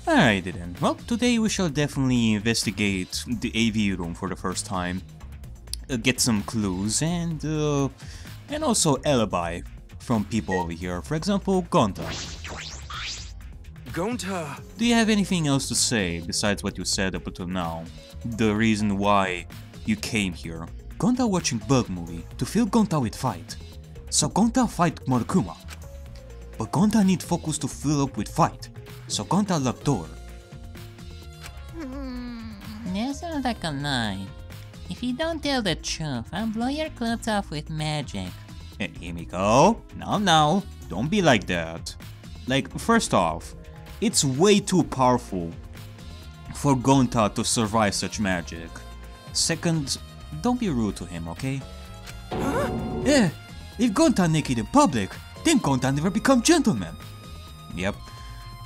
Alrighty then. Well, today we shall definitely investigate the AV room for the first time. Get some clues and also alibi from people over here. For example, Gonta. Gonta! Do you have anything else to say besides what you said up until now? The reason why you came here. Gonta watching Bug movie to feel Gonta with fight. So Gonta fight Morikuma. But Gonta need focus to fill up with fight. So Gonta lock door. That sounds like a lie. If you don't tell the truth, I'll blow your clothes off with magic. Hey, Himiko, now, don't be like that. Like, first off, it's way too powerful for Gonta to survive such magic. Second, don't be rude to him, okay? Yeah, if Gonta naked in public, then Gonta never become gentleman. Yep,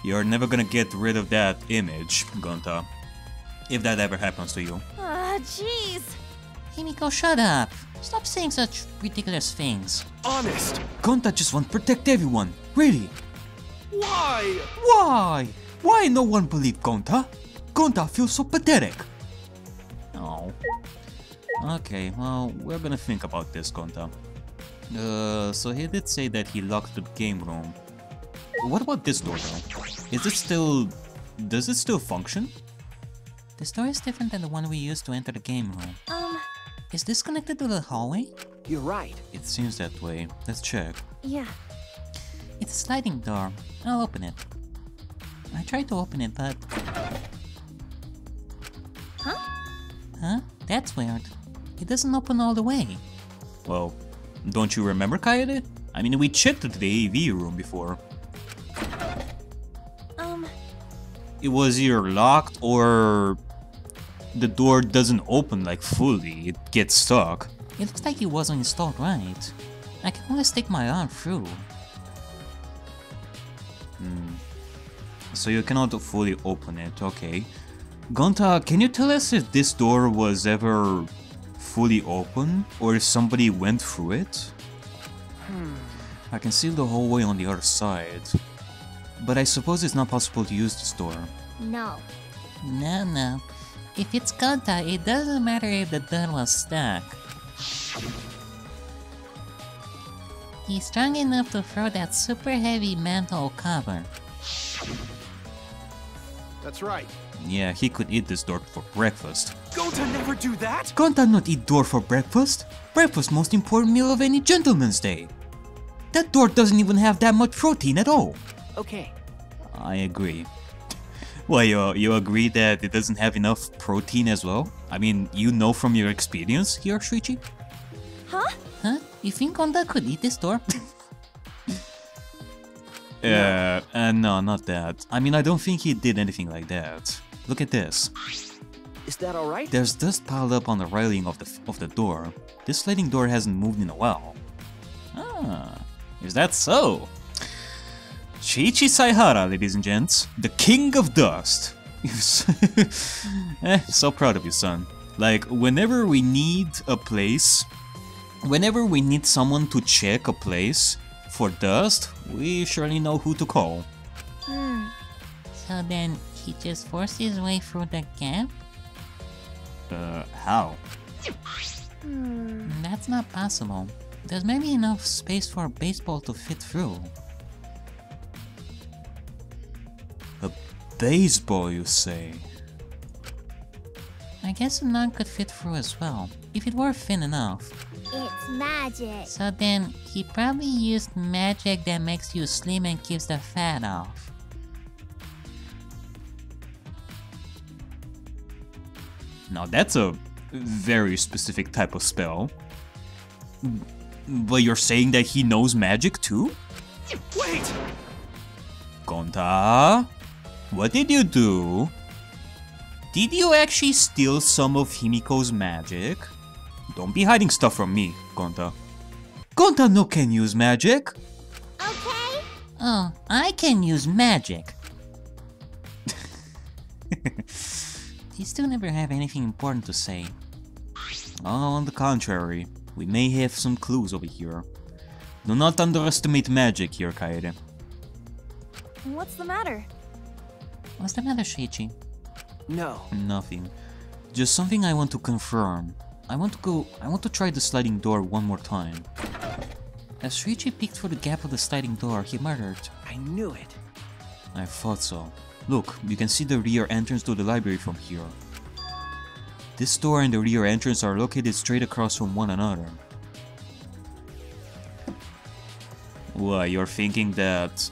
you're never gonna get rid of that image, Gonta. If that ever happens to you. Jeez. Himiko, shut up. Stop saying such ridiculous things. Honest! Gonta just want to protect everyone, really. Why? Why? Why no one believe Gonta? Gonta feels so pathetic. Oh. Okay, well, we're gonna think about this, Gonta. So he did say that he locked the game room. What about this door though? Is it still... does it still function? This door is different than the one we used to enter the game room. Is this connected to the hallway? You're right. It seems that way. Let's check. Yeah. It's a sliding door. I'll open it. I tried to open it, but... Huh? That's weird. It doesn't open all the way. Well, don't you remember, Kaede? I mean, we checked the AV room before. It was either locked or the door doesn't open like fully, it gets stuck. It looks like it wasn't installed right. I can only stick my arm through. So you cannot fully open it, okay. Gonta, can you tell us if this door was ever fully open or if somebody went through it? I can see the hallway on the other side. But I suppose it's not possible to use this door. No. No. If it's Gonta, it doesn't matter if the door was stuck. He's strong enough to throw that super heavy mantle cover. That's right. Yeah, he could eat this door for breakfast. Gonta never do that! Gonta not eat door for breakfast? Breakfast most important meal of any gentleman's day. That door doesn't even have that much protein at all. Okay. I agree. Well, you agree that it doesn't have enough protein as well? I mean, you know from your experience here, Shuichi? Huh? You think Gonta could eat this door? No, not that. I mean, I don't think he did anything like that. Look at this. Is that alright? There's dust piled up on the railing of the door. This sliding door hasn't moved in a while. Ah, is that so? Shuichi Saihara, ladies and gents, the king of dust. So proud of you, son. Like, whenever we need a place, whenever we need someone to check a place for dust, we surely know who to call. So then, he just forced his way through the gap? How? That's not possible. There's maybe enough space for a baseball to fit through. A baseball, you say? I guess a nun could fit through as well, if it were thin enough. It's magic. So then, he probably used magic that makes you slim and keeps the fat off. Now that's a very specific type of spell. But you're saying that he knows magic too? Wait! Gonta, what did you do? Did you actually steal some of Himiko's magic? Don't be hiding stuff from me, Gonta. Gonta no can use magic! Okay. Oh, I can use magic! These two never have anything important to say. On the contrary, we may have some clues over here. Do not underestimate magic here, Kaede. What's the matter? What's the matter, Shuichi? No. Nothing. Just something I want to confirm. I want to try the sliding door one more time. As Shuichi peeked through the gap of the sliding door, he muttered, I knew it. I thought so. Look, you can see the rear entrance to the library from here. This door and the rear entrance are located straight across from one another. What, you're thinking that,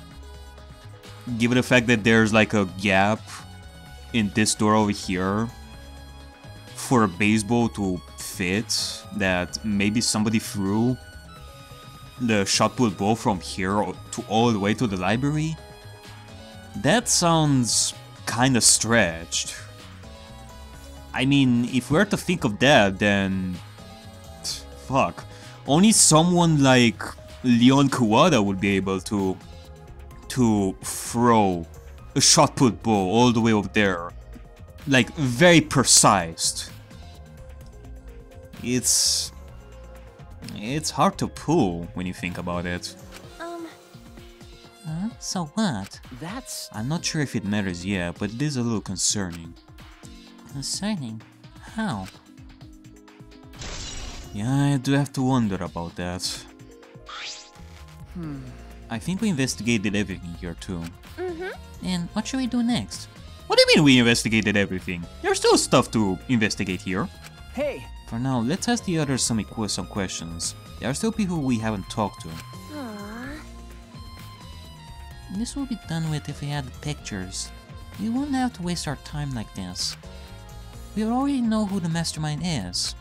given the fact that there's like a gap in this door over here for a baseball to fit, that maybe somebody threw the shot put ball from here to all the way to the library? That sounds kinda stretched. I mean, if we were to think of that, then fuck. Only someone like Leon Kuwada would be able to throw a shot put ball all the way over there. Like, very precise. It's hard to pull when you think about it. Huh? So what? That's... I'm not sure if it matters yet, but it is a little concerning. Concerning? How? Yeah, I do have to wonder about that. I think we investigated everything here too. And what should we do next? What do you mean we investigated everything? There's still stuff to investigate here. Hey! For now, let's ask the others some questions. There are still people we haven't talked to. Aww. This will be done with if we had the pictures. We wouldn't have to waste our time like this. We already know who the mastermind is.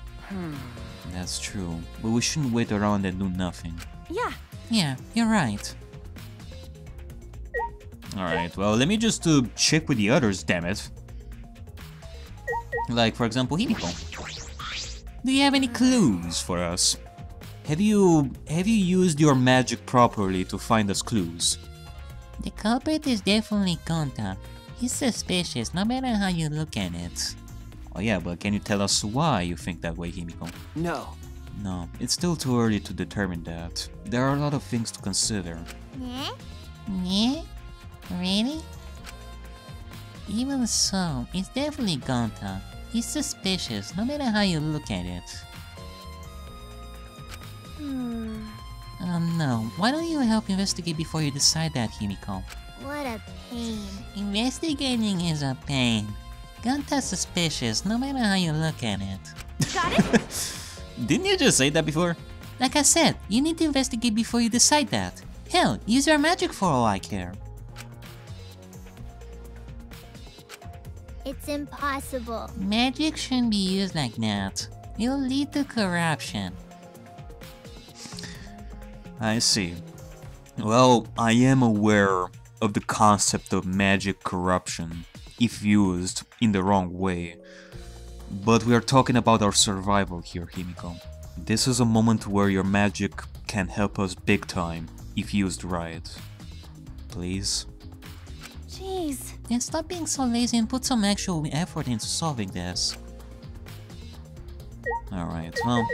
That's true, but we shouldn't wait around and do nothing. Yeah. Yeah, you're right. Alright, well, let me just check with the others, damn it. Like, for example, Himiko. Do you have any clues for us? Have you used your magic properly to find us clues? The culprit is definitely Gonta. He's suspicious no matter how you look at it. Oh yeah, but can you tell us why you think that way, Himiko? No. No, it's still too early to determine that. There are a lot of things to consider. Yeah? Yeah? Really? Even so, it's definitely Gonta. He's suspicious no matter how you look at it. No. Why don't you help investigate before you decide that, Himiko? What a pain. Investigating is a pain. Gonta's suspicious no matter how you look at it. Got it? Didn't you just say that before? Like I said, you need to investigate before you decide that. Hell, use your magic for all I care. It's impossible. Magic shouldn't be used like that. It'll lead to corruption. I see. Well, I am aware of the concept of magic corruption, if used in the wrong way. But we are talking about our survival here, Himiko. This is a moment where your magic can help us big time, if used right. Please? Jeez. Then stop being so lazy and put some actual effort into solving this. Alright, well,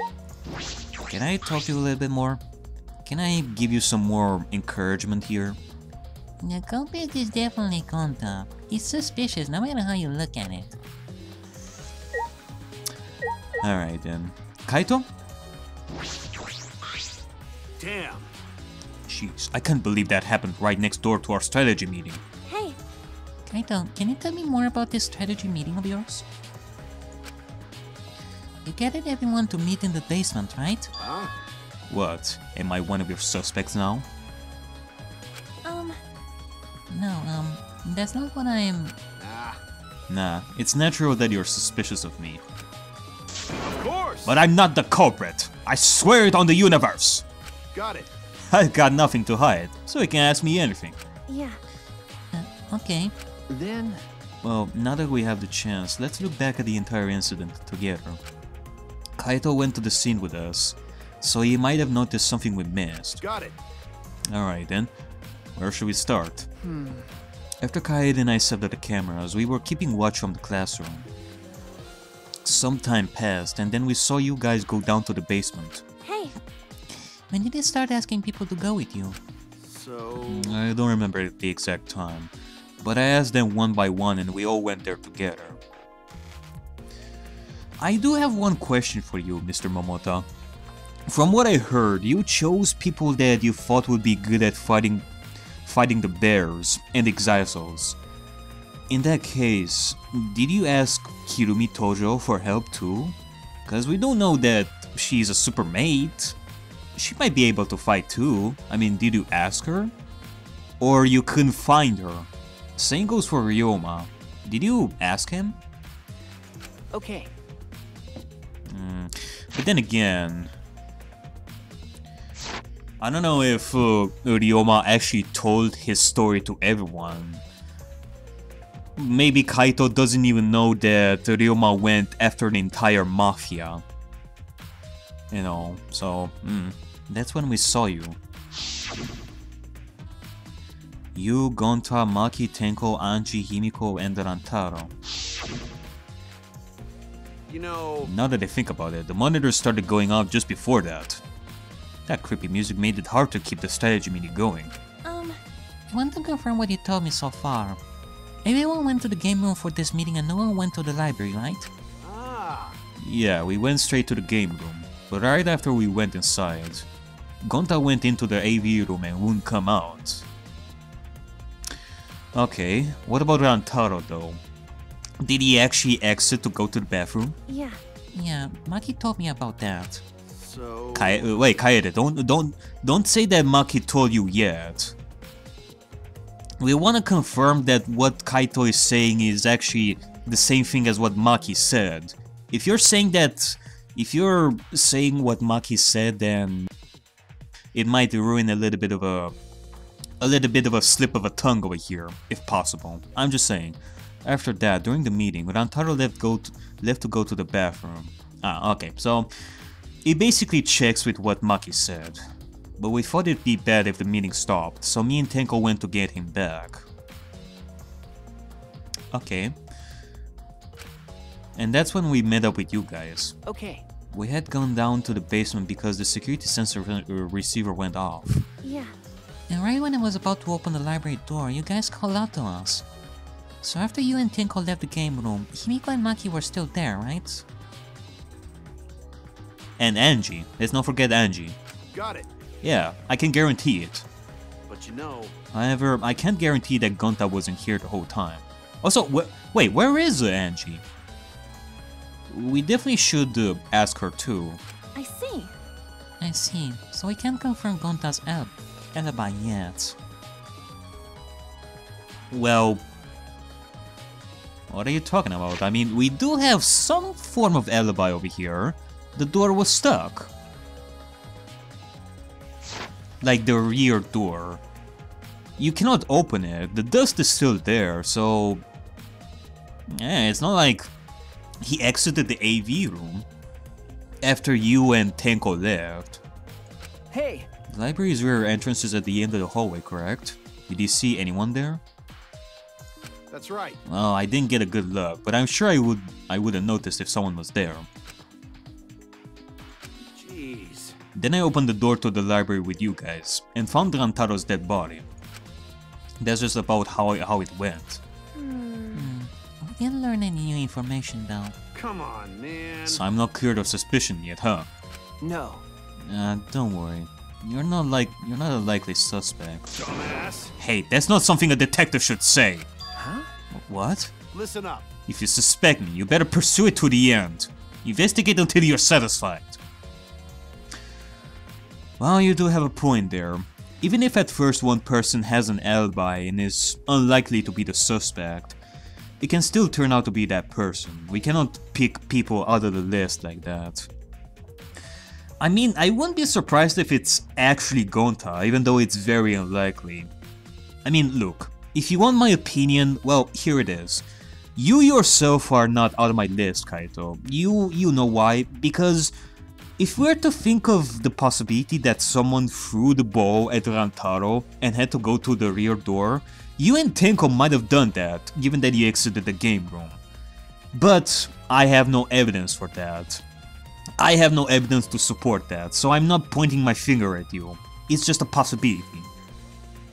can I talk to you a little bit more? Can I give you some more encouragement here? The culprit is definitely Gonta. He's suspicious no matter how you look at it. Alright then. Kaito? Damn. Jeez, I can't believe that happened right next door to our strategy meeting. Hey. Kaito, can you tell me more about this strategy meeting of yours? You gathered everyone to meet in the basement, right? Huh? What? Am I one of your suspects now? No, that's not what I'm... Nah, it's natural that you're suspicious of me. Of course! But I'm not the culprit! I swear it on the universe! Got it. I've got nothing to hide, so you can ask me anything. Yeah. Okay. Then... Well, now that we have the chance, let's look back at the entire incident together. Kaito went to the scene with us, so he might have noticed something we missed. Got it. Alright then, where should we start? After Kaede and I set up the cameras, we were keeping watch from the classroom. Some time passed, and then we saw you guys go down to the basement. Hey. When did you start asking people to go with you? So... I don't remember the exact time, but I asked them one by one and we all went there together. I do have one question for you, Mr. Momota. From what I heard, you chose people that you thought would be good at fighting the bears and exiles. In that case, did you ask Kirumi Tojo for help too? Cause we don't know that she's a super mate. She might be able to fight too. I mean, did you ask her? Or you couldn't find her? Same goes for Ryoma. Did you ask him? Okay. But then again, I don't know if Ryoma actually told his story to everyone. Maybe Kaito doesn't even know that Ryoma went after the entire mafia. You know, so, that's when we saw you. You, Gonta, Maki, Tenko, Anji, Himiko, and Rantaro. You know... Now that I think about it, the monitors started going off just before that. That creepy music made it hard to keep the strategy meeting going. I want to confirm what you told me so far. Everyone went to the game room for this meeting and no one went to the library, right? Ah. Yeah, we went straight to the game room, but right after we went inside, Gonta went into the AV room and wouldn't come out. Okay, what about Rantaro though? Did he actually exit to go to the bathroom? Yeah. Yeah, Maki told me about that. So... Wait, Kaede, don't say that Maki told you yet. We want to confirm that what Kaito is saying is actually the same thing as what Maki said. If you're saying what Maki said, then it might ruin a little bit of a slip of a tongue over here, if possible. I'm just saying. After that, during the meeting, Rantaro left to go to the bathroom. Ah, okay, so it basically checks with what Maki said. But we thought it'd be bad if the meeting stopped, so me and Tenko went to get him back. Okay. And that's when we met up with you guys. Okay. We had gone down to the basement because the security sensor receiver went off. Yeah. And right when I was about to open the library door, you guys called out to us. So after you and Tenko left the game room, Himiko and Maki were still there, right? And Angie. Let's not forget Angie. Got it. Yeah, I can guarantee it. But you know... However, I can't guarantee that Gonta wasn't here the whole time. Also, wait, where is Angie? We definitely should ask her too. I see. I see. So we can't confirm Gonta's alibi yet. Well... What are you talking about? I mean, we do have some form of alibi over here. The door was stuck. Like the rear door. You cannot open it, the dust is still there, so... Yeah, it's not like he exited the AV room after you and Tenko left. Hey! The library's rear entrance is at the end of the hallway, correct? Did you see anyone there? That's right. Well, I didn't get a good look, but I'm sure I would have noticed if someone was there. Jeez. Then I opened the door to the library with you guys, and found Rantaro's dead body. That's just about how it went. We didn't learn any new information though. Come on, man. So I'm not cleared of suspicion yet, huh? No. Don't worry. You're not a likely suspect. Dumbass. Hey, that's not something a detective should say. Huh? What? Listen up. If you suspect me, you better pursue it to the end. Investigate until you're satisfied. Well, you do have a point there. Even if at first one person has an alibi and is unlikely to be the suspect, it can still turn out to be that person. We cannot pick people out of the list like that. I mean, I wouldn't be surprised if it's actually Gonta, even though it's very unlikely. I mean, look, if you want my opinion, well, here it is. You yourself are not out of my list, Kaito. You know why? Because if we're to think of the possibility that someone threw the ball at Rantaro and had to go to the rear door, you and Tenko might have done that, given that you exited the game room. But I have no evidence for that. I have no evidence to support that, so I'm not pointing my finger at you. It's just a possibility.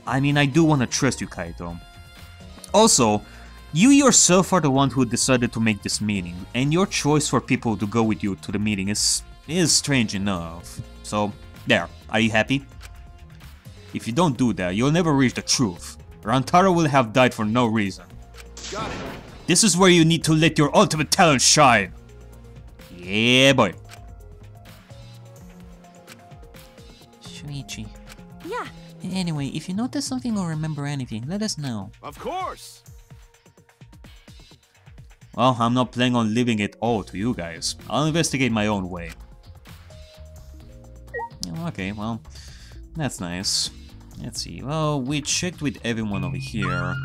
I mean, I do want to trust you, Kaito. Also, you yourself are the one who decided to make this meeting, and your choice for people to go with you to the meeting is strange enough. So, there, are you happy? If you don't do that, you'll never reach the truth. Rantaro will have died for no reason. Got it. This is where you need to let your ultimate talent shine. Yeah, boy. Shuichi. Yeah. Anyway, if you notice something or remember anything, let us know. Of course. Well, I'm not planning on leaving it all to you guys. I'll investigate my own way. Okay, well, that's nice. Let's see. Well, we checked with everyone over here.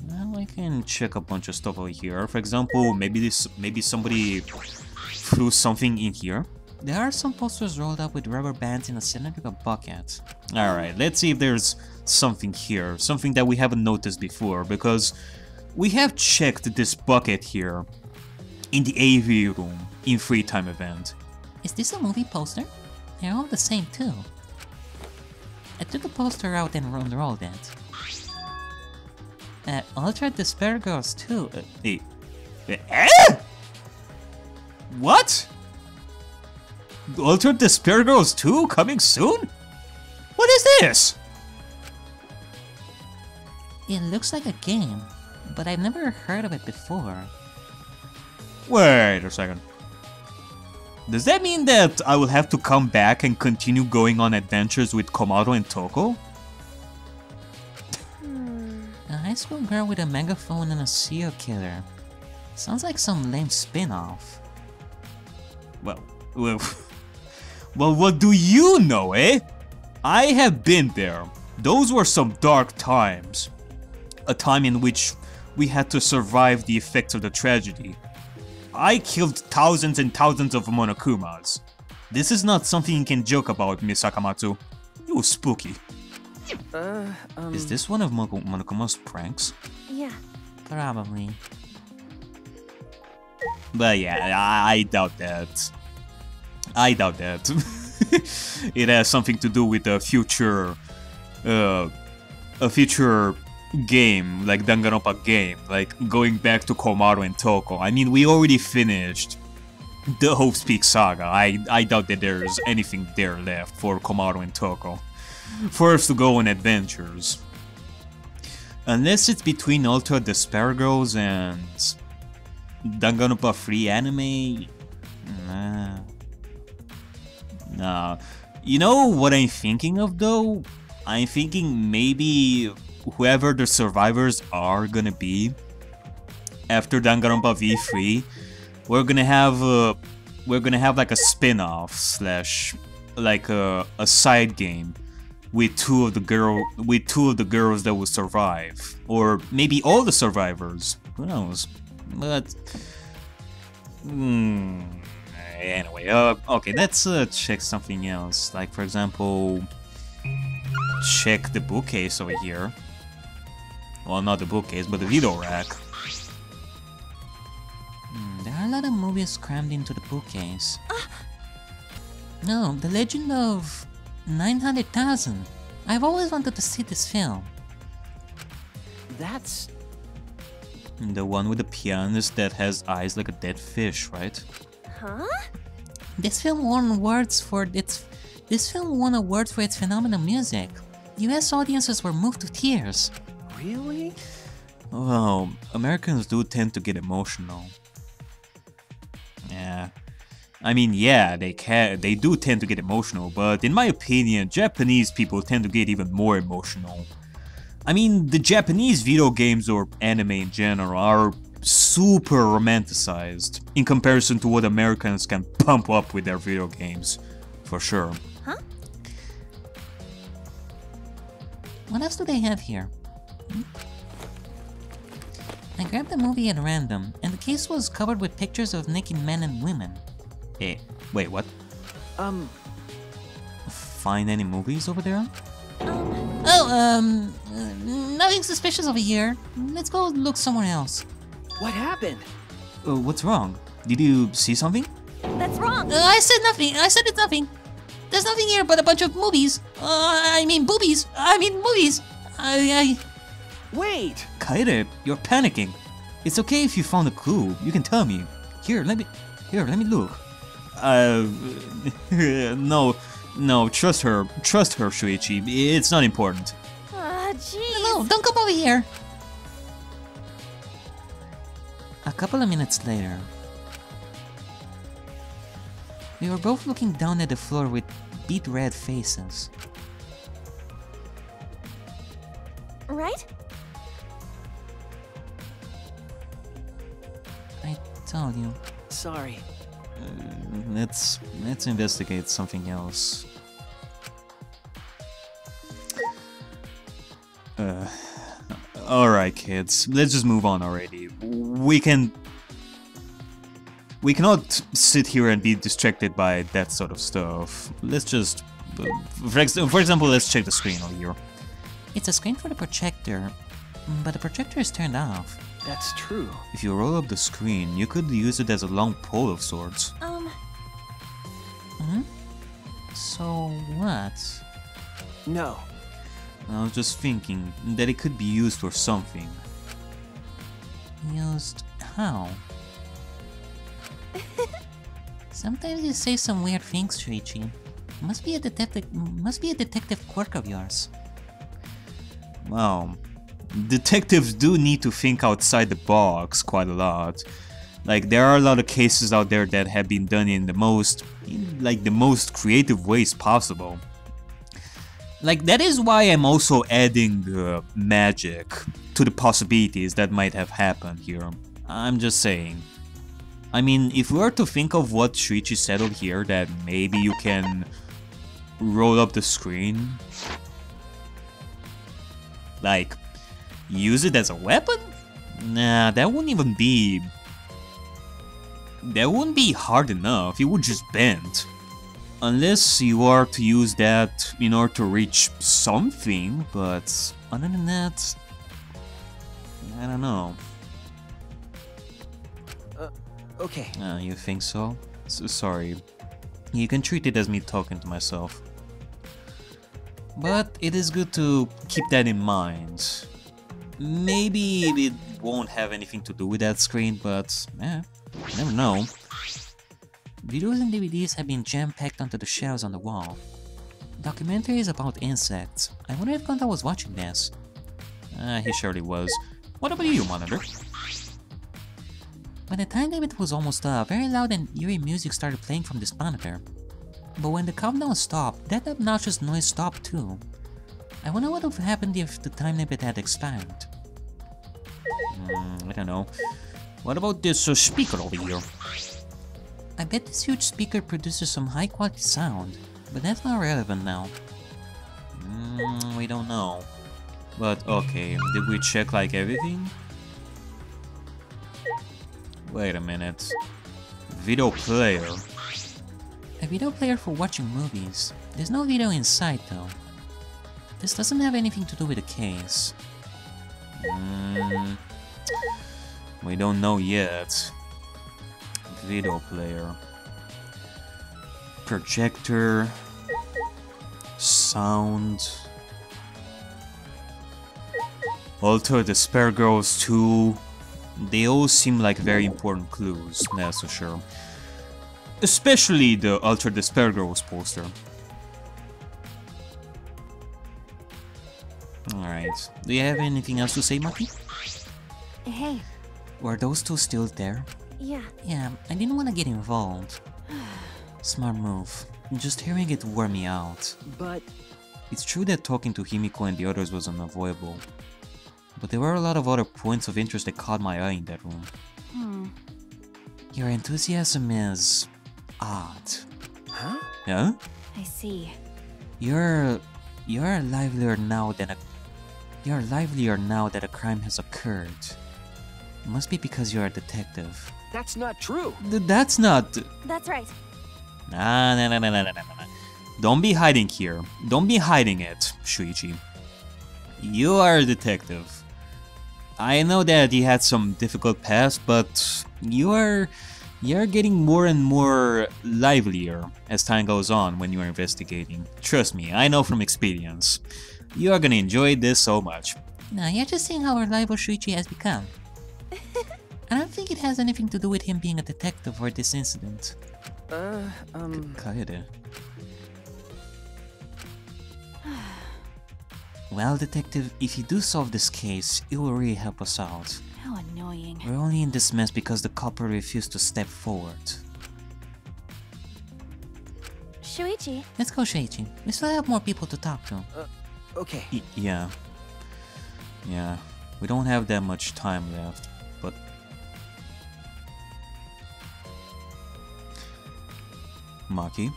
Well, I can check a bunch of stuff over here. For example, maybe somebody threw something in here. There are some posters rolled up with rubber bands in a cylindrical bucket. Alright, let's see if there's something here. Something that we haven't noticed before, because we have checked this bucket here in the AV room in free time event. Is this a movie poster? They're all the same too. I took a poster out and unrolled it. Ultra Despair Girls too. What? Ultra Despair Girls 2 coming soon? What is this? It looks like a game, but I've never heard of it before. Wait a second. Does that mean that I will have to come back and continue going on adventures with Komaru and Toko? A high school girl with a megaphone and a serial killer. Sounds like some lame spin-off. Well, what do you know, eh? I have been there. Those were some dark times. A time in which we had to survive the effects of the tragedy. I killed thousands and thousands of Monokumas. This is not something you can joke about, Miss Akamatsu. You spooky. Is this one of Monokuma's pranks? Yeah. Probably. But yeah, I doubt that. I doubt that. It has something to do with a future game, like Danganronpa game, like going back to Komaru and Toko. I mean, we already finished the Hope's Peak saga. I doubt that there's anything there left for Komaru and Toko for us to go on adventures. Unless it's between Ultra Despair Girls and Danganronpa 3 anime. Nah. You know what I'm thinking of though? I'm thinking maybe whoever the survivors are gonna be after Danganronpa V3, we're gonna have like a spin-off slash like a side game with two of the girls that will survive, or maybe all the survivors. Who knows? But anyway, okay, let's check something else. Like for example, check the bookcase over here. Well, not the bookcase, but the video rack. There are a lot of movies crammed into the bookcase. No, The Legend of 900,000. I've always wanted to see this film. That's... The one with the pianist that has eyes like a dead fish, right? Huh? This film won awards for its phenomenal music. US audiences were moved to tears. Really? Well, Americans do tend to get emotional. Yeah. I mean, yeah, they do tend to get emotional, but in my opinion, Japanese people tend to get even more emotional. I mean, the Japanese video games or anime in general are super romanticized in comparison to what Americans can pump up with their video games, for sure. Huh? What else do they have here? I grabbed the movie at random, and the case was covered with pictures of naked men and women. Wait, what? Find any movies over there? Nothing suspicious over here. Let's go look somewhere else. What happened? What's wrong? Did you see something? That's wrong. I said nothing. I said it's nothing. There's nothing here but a bunch of movies. I mean boobies. I mean movies. Wait! Kaede, you're panicking. It's okay if you found a clue. You can tell me. Here, let me look. No, trust her, Shuichi. It's not important. Ah, jeez. No, don't come over here! A couple of minutes later, we were both looking down at the floor with beet red faces. Right? I told you. Sorry. Let's investigate something else. Alright, kids, let's just move on already. We cannot sit here and be distracted by that sort of stuff. Let's just, for example, let's check the screen over here. It's a screen for the projector, but the projector is turned off. That's true. If you roll up the screen, you could use it as a long pole of sorts. So what? No. I was just thinking that it could be used for something. Used how? Sometimes you say some weird things, Shuichi. Must be a detective quirk of yours. Well, detectives do need to think outside the box quite a lot. Like, there are a lot of cases out there that have been done in the most creative ways possible. Like, that is why I'm also adding magic to the possibilities that might have happened here. I'm just saying. I mean, if we were to think of what Shuichi settled here, that maybe you can roll up the screen, like, use it as a weapon? Nah, that wouldn't be hard enough. It would just bend. Unless you are to use that in order to reach something, but other than that, I don't know. Okay. You think so? Sorry. You can treat it as me talking to myself. But it is good to keep that in mind. Maybe it won't have anything to do with that screen, but you never know. Videos and DVDs have been jam-packed onto the shelves on the wall. Documentaries about insects. I wonder if Gonta was watching this. He surely was. What about you, monitor? By the time limit was almost up, very loud and eerie music started playing from this monitor. But when the countdown stopped, that obnoxious noise stopped too. I wonder what would have happened if the time limit had expired. I don't know. What about this speaker over here? I bet this huge speaker produces some high quality sound, but that's not relevant now. We don't know. But okay, did we check like everything? Wait a minute. Video player. A video player for watching movies. There's no video inside though. This doesn't have anything to do with the case. We don't know yet. Video player. Projector. Sound. Alter the Spare Girls 2. They all seem like very important clues, that's for sure. Especially the Alter the Spare Girls poster. Alright, do you have anything else to say, Maki? Hey. Were those two still there? Yeah. Yeah, I didn't want to get involved. Smart move. Just hearing it wore me out. But it's true that talking to Himiko and the others was unavoidable. But there were a lot of other points of interest that caught my eye in that room. Your enthusiasm is odd. Huh? Yeah? I see. You're livelier now that a crime has occurred. Must be because you're a detective. That's not true. That's not. That's right. Nah. Don't be hiding here. Don't be hiding it, Shuichi. You are a detective. I know that you had some difficult past, but you're getting more and more livelier as time goes on when you are investigating. Trust me, I know from experience. You are gonna enjoy this so much. No, you're just seeing how reliable Shuichi has become. I don't think it has anything to do with him being a detective or this incident. Kaede. Well, detective, if you do solve this case, it will really help us out. How annoying. We're only in this mess because the culprit refused to step forward. Shuichi. Let's go, Shuichi. We still have more people to talk to. Okay. Yeah. Yeah. We don't have that much time left, but... Maki?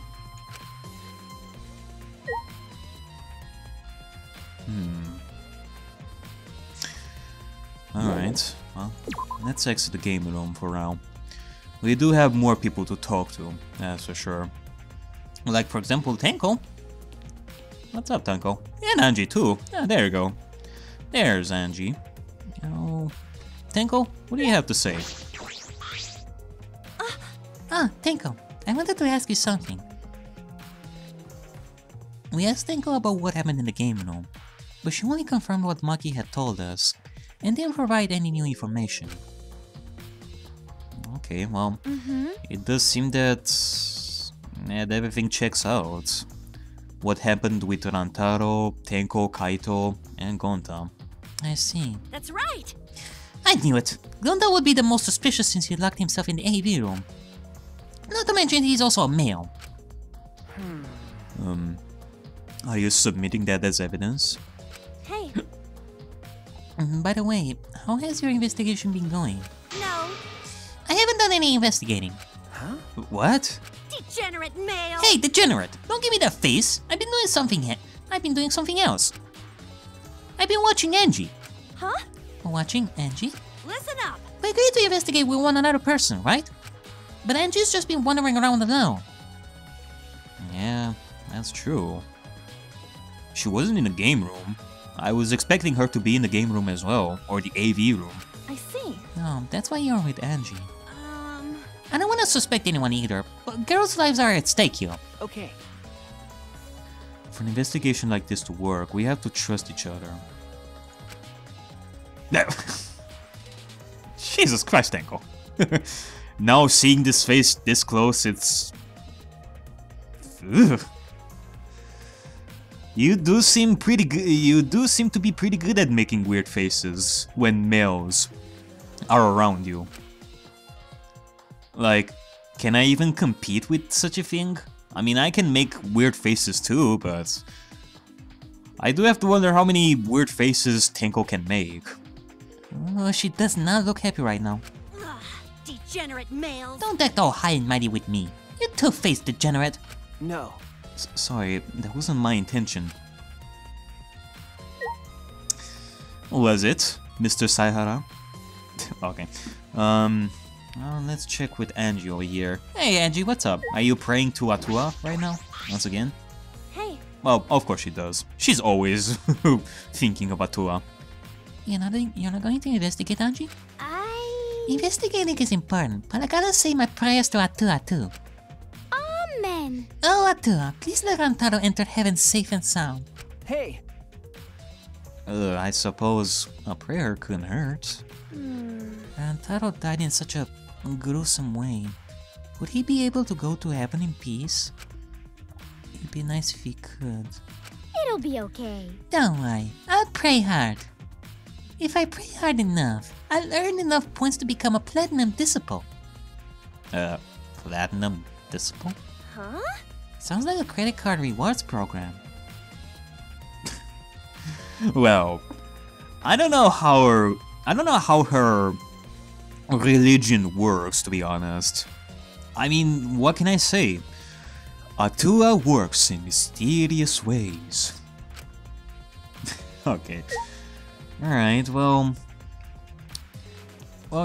Alright, well, let's exit the game room for now. We do have more people to talk to, that's for sure. Like, for example, Tenko. What's up, Tenko? And Angie, too. Yeah, there you go. There's Angie. Oh, Tenko, what do you have to say? Tenko, I wanted to ask you something. We asked Tenko about what happened in the game room, but she only confirmed what Maki had told us, and didn't provide any new information. Okay, well, it does seem that everything checks out. What happened with Rantaro, Tenko, Kaito, and Gonta. I see. That's right. I knew it! Gonta would be the most suspicious since he locked himself in the AV room. Not to mention he's also a male. Are you submitting that as evidence? Hey. By the way, how has your investigation been going? No. I haven't done any investigating. Huh? What? Degenerate male. Hey, degenerate! Don't give me that face! I've been doing something here. I've been doing something else. I've been watching Angie. Huh? Watching Angie? Listen up. We agreed to investigate with one another person, right? But Angie's just been wandering around alone. Yeah, that's true. She wasn't in the game room. I was expecting her to be in the game room as well, or the AV room. I see. Oh, that's why you're with Angie. I don't want to suspect anyone either, but girls' lives are at stake here. Okay. For an investigation like this to work, we have to trust each other. Jesus Christ, Tenko. Now seeing this face this close, it's... Ugh. You do seem pretty good. You do seem to be pretty good at making weird faces when males are around you. Like, can I even compete with such a thing? I mean, I can make weird faces too, but I do have to wonder how many weird faces Tenko can make. Oh, she does not look happy right now. Ugh, degenerate males. Don't act all high and mighty with me. You two-faced degenerate. No. Sorry, that wasn't my intention. Was it, Mr. Saihara? Okay. Well, let's check with Angie over here. Hey Angie, what's up? Are you praying to Atua right now? Once again? Hey. Well, of course she does. She's always thinking of Atua. You're not going to investigate, Angie? Investigating is important, but I gotta say my prayers to Atua too. Amen. Oh, Atua, please let Rantaro enter heaven safe and sound. Hey. I suppose a prayer couldn't hurt. Rantaro died in such a gruesome way. Would he be able to go to heaven in peace? It'd be nice if he could. It'll be okay. Don't worry, I'll pray hard. If I pray hard enough, I'll earn enough points to become a platinum disciple. Platinum disciple? Huh? Sounds like a credit card rewards program. Well, I don't know how her religion works, to be honest. I mean, what can I say? Atua works in mysterious ways. Okay. Alright, well,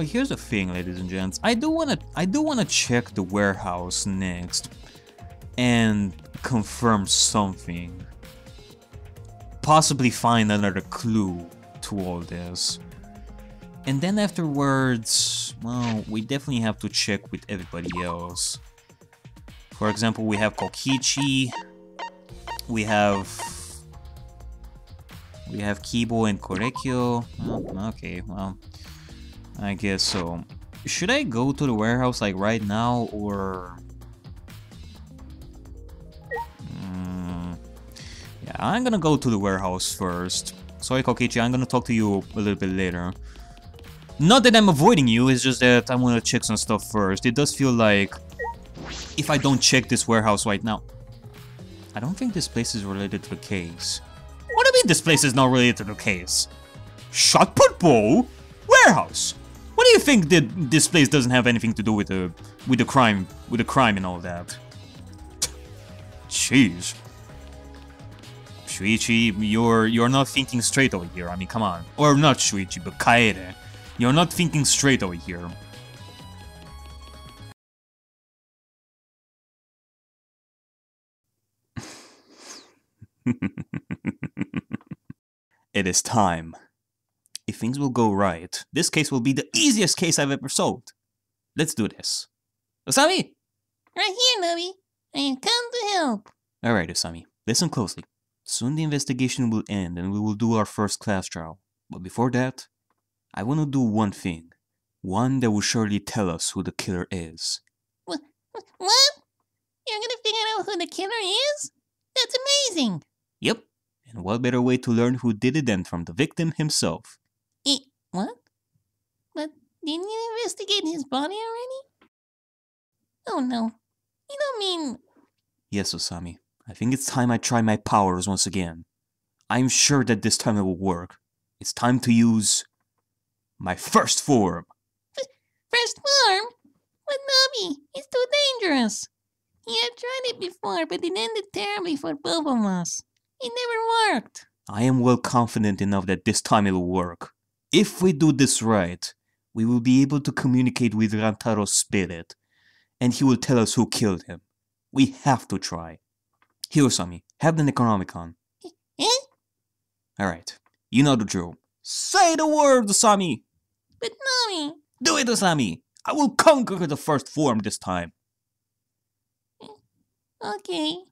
here's the thing, ladies and gents. I do wanna check the warehouse next and confirm something. Possibly find another clue to all this. And then afterwards, well, we definitely have to check with everybody else. For example, we have Kokichi, we have We have Kibo and Korekyo. Oh, okay, well, I guess so. Should I go to the warehouse like right now or... Yeah, I'm gonna go to the warehouse first. Sorry, Kokichi, I'm gonna talk to you a little bit later. Not that I'm avoiding you, it's just that I wanna check some stuff first. It does feel like if I don't check this warehouse right now... I don't think this place is related to the case. What do you mean this place is not related to the case? Shot put bowl? Warehouse? What do you think that this place doesn't have anything to do with the crime and all that? Jeez. Shuichi, you're not thinking straight over here. I mean, come on. Or not Shuichi, but Kaede. You're not thinking straight over here. It is time. If things will go right, this case will be the easiest case I've ever solved. Let's do this. Usami! Right here, Noby. I am come to help. Alright, Usami. Listen closely. Soon the investigation will end and we will do our first class trial. But before that, I want to do one thing. One that will surely tell us who the killer is. What? You're gonna figure out who the killer is? That's amazing! Yep. And what better way to learn who did it than from the victim himself? What? But didn't you investigate his body already? Oh no. You don't mean... Yes, Usami. I think it's time I try my powers once again. I'm sure that this time it will work. It's time to use... my first form! First form? But Noby, it's too dangerous. He had tried it before, but it ended terribly for both of us. It never worked. I am well confident enough that this time it will work. If we do this right, we will be able to communicate with Rantaro's spirit, and he will tell us who killed him. We have to try. Here, Usami, have the Necronomicon. Eh? Alright, you know the drill. Say the word, Usami! But Noby... Do it, Usami! I will conquer the first form this time. Okay.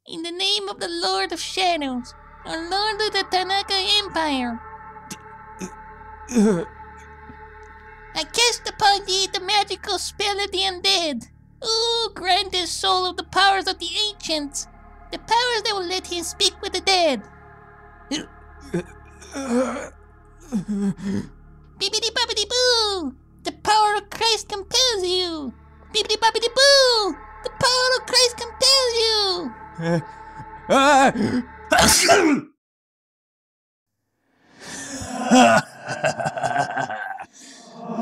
In the name of the Lord of Shadows, or Lord of the Tanaka Empire, I cast upon thee the magical spell of the undead. Ooh, grant the soul of the powers of the ancients, the powers that will let him speak with the dead. Bibbidi bobbidi boo! The power of Christ compels you! Bibbidi bobbidi boo! The power of Christ compels you!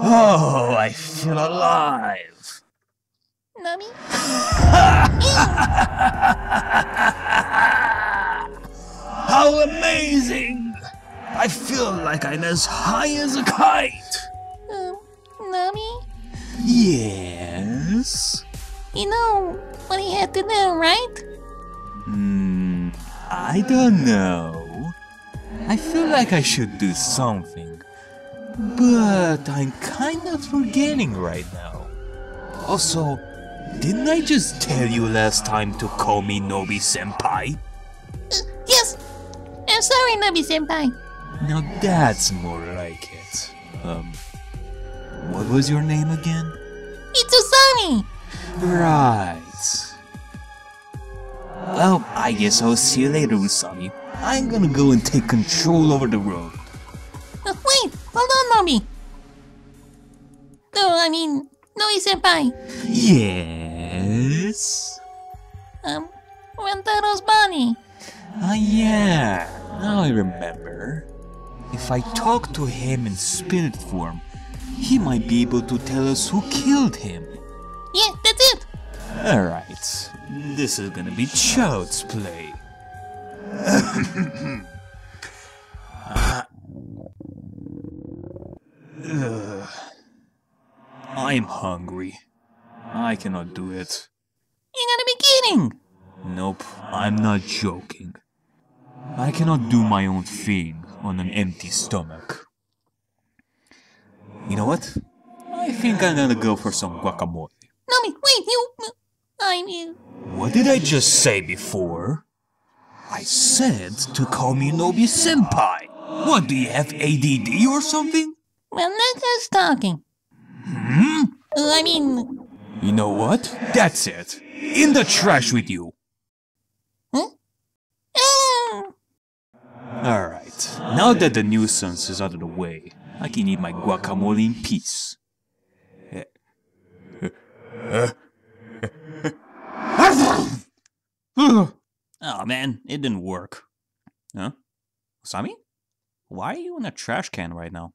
Oh, I feel alive! Noby? How amazing! I feel like I'm as high as a kite! Noby? Yes? You know what he had to do, right? I don't know. I feel like I should do something. But I'm kind of forgetting right now. Also, didn't I just tell you last time to call me Noby-senpai? Yes! I'm sorry, Noby-senpai. Now that's more like it. What was your name again? It's Usami! Right. Well, I guess I'll see you later, Usami. I'm gonna go and take control over the road. Wait! Hold on, Noby! No, I mean, Noby-senpai. Yes? Rantaro's body. Yeah. Now I remember. If I talk to him in spirit form, he might be able to tell us who killed him. Yeah, that's it! Alright. This is gonna be child's play. I'm hungry. I cannot do it. You gotta be kidding! Nope, I'm not joking. I cannot do my own thing on an empty stomach. You know what? I think I'm gonna go for some guacamole. Noby, wait, you... I mean... What did I just say before? I I said to call me Noby-senpai. What, do you have ADD or something? Well, that's us talking. I mean... You know what? That's it. In the trash with you. Huh? Alright, now that the nuisance is out of the way, I can eat my guacamole in peace. Oh man, it didn't work. Huh? Usami? Why are you in a trash can right now?